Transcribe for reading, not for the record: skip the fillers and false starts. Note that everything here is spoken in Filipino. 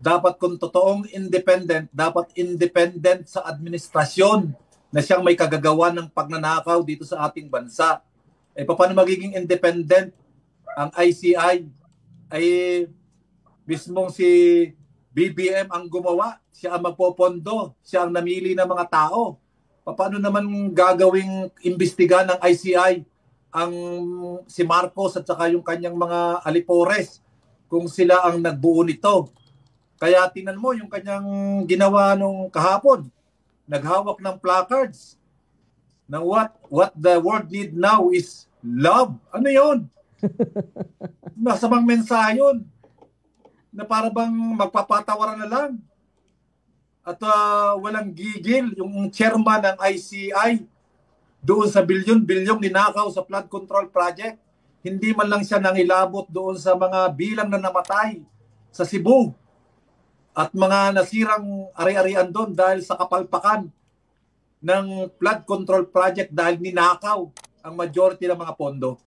dapat kung totoong independent, dapat independent sa administrasyon na siyang may kagagawa ng pagnanakaw dito sa ating bansa. Paano magiging independent ang ICI? Mismong si BBM ang gumawa, siya ang magpopondo, siya ang namili ng mga tao. Paano naman gagawing imbestiga ng ICI ang si Marcos at saka yung kanyang mga alipores kung sila ang nagbuo nito? Kaya tingnan mo yung kanyang ginawa nung kahapon. Naghawak ng placards na what the world need now is love. Ano yun? Masamang mensahe yun na para bang magpapatawaran na lang. At walang gigil yung chairman ng ICI doon sa bilyon-bilyong ninakaw sa flood control project. Hindi man lang siya nangilabot doon sa mga bilang na namatay sa Cebu at mga nasirang ari-arian doon dahil sa kapalpakan ng flood control project dahil ninakaw ang majority ng mga pondo.